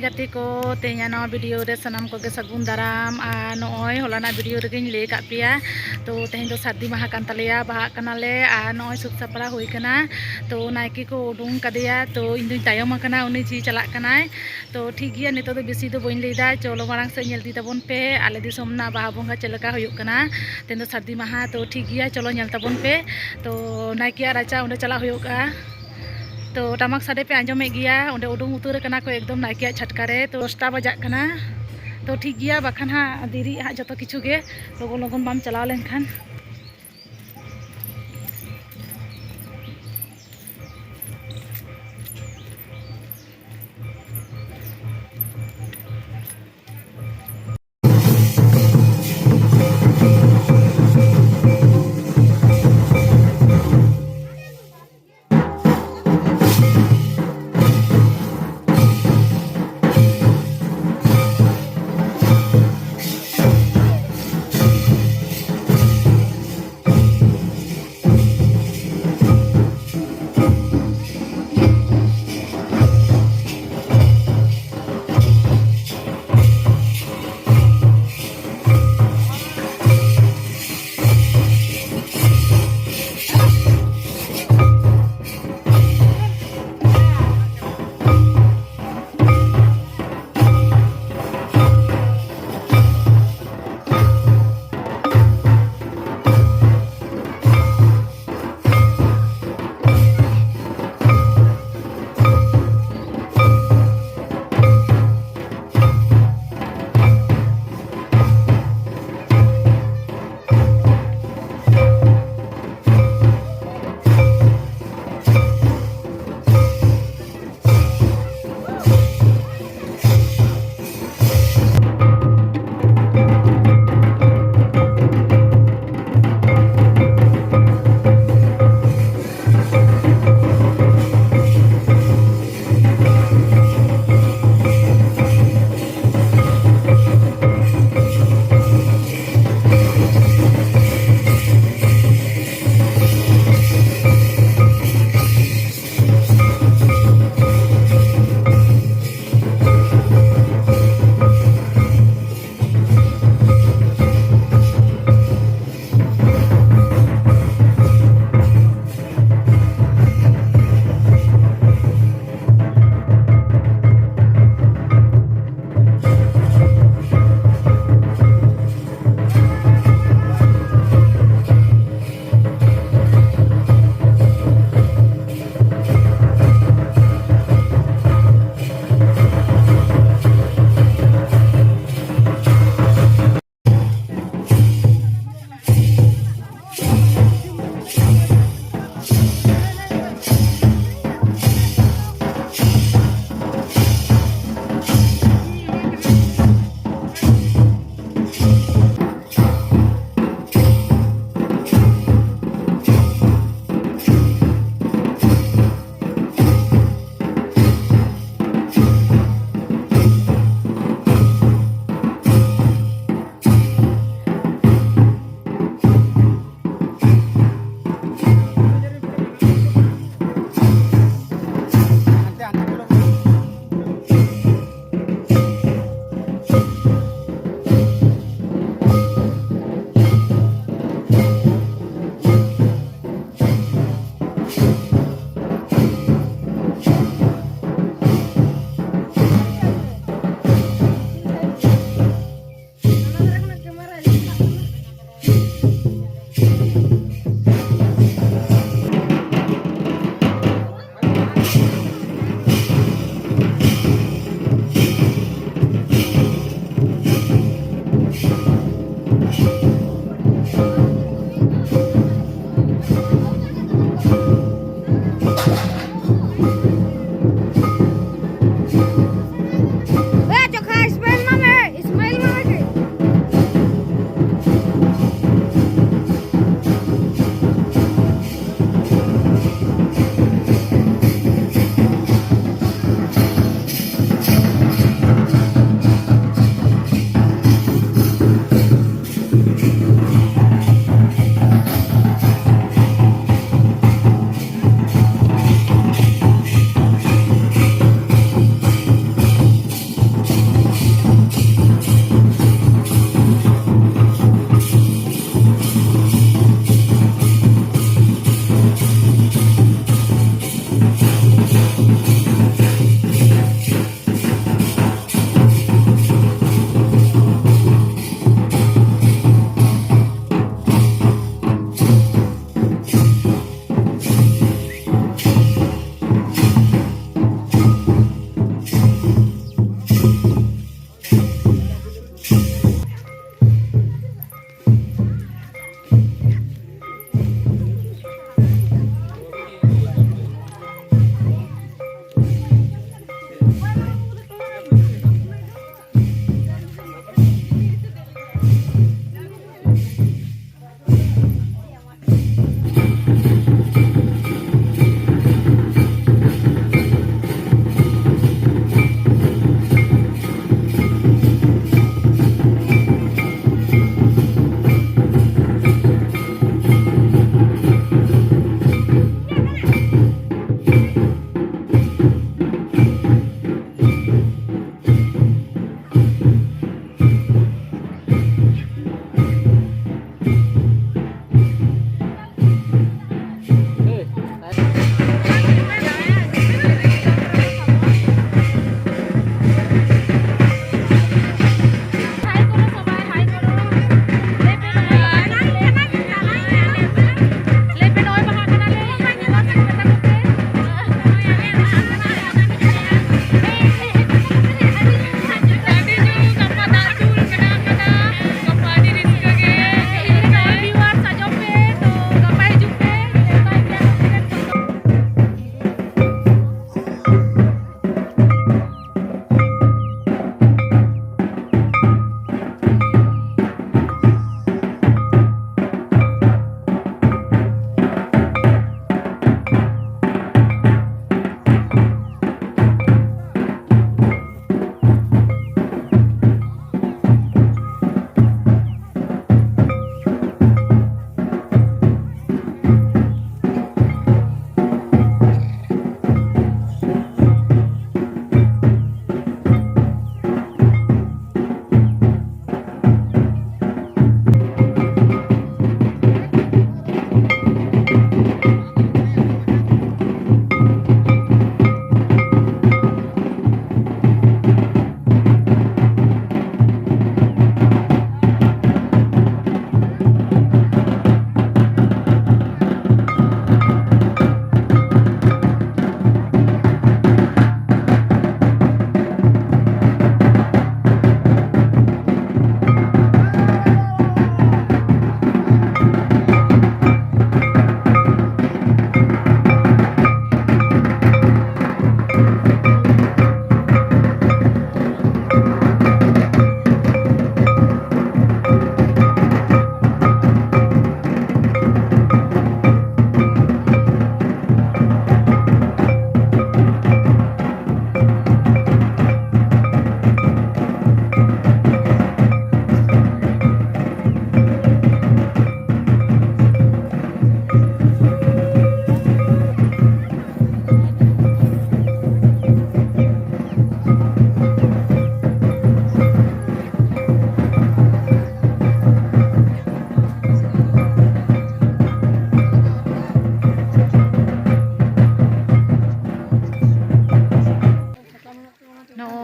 gati ko tehnya no video re sanam ko ge sagun daram a noi holana video re gin le ka pia to tehnya do sardi maha kan taleya baha kanale a noi suk sapra hoi kana to naiki ko udung kadeya to indi tayom kana uni ji chalak kanai to thik giya nito do besi do boin leida cholo marang se nyel di tabon pe ale disom na baha bonga chelaka hoyuk kana tehnya do sardi maha to thik giya cholo nyel tabon pe to naiki a racha unde chalak hoyuk ka तो टमक साडे पे आंजमे गया उंडे उडुंग उतर कना को एकदम नाइकिया छटकारे तो 10टा बजाक कना तो ठीक गया बाखान हा देरी हा जतो किछु गे लोगन लोगन बाम चलाव लेनखान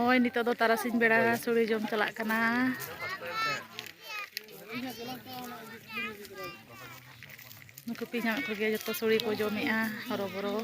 ᱱᱚᱜᱼᱚᱭ ᱱᱤᱛᱚᱜ ᱫᱚ ᱛᱟᱨᱟᱥᱤᱧ ᱵᱮᱲᱟ ᱥᱳᱲᱮ ᱡᱚᱢ ᱪᱟᱞᱟᱜ ᱠᱟᱱᱟ ᱱᱩᱠᱩ ᱯᱮ ᱧᱟᱢᱮᱫ ᱠᱚᱜᱮᱭᱟ ᱡᱚᱛᱚ ᱥᱳᱲᱮ ᱠᱚ ᱡᱚᱢᱮᱜᱼᱟ ᱦᱚᱨᱚᱵᱚᱨᱚ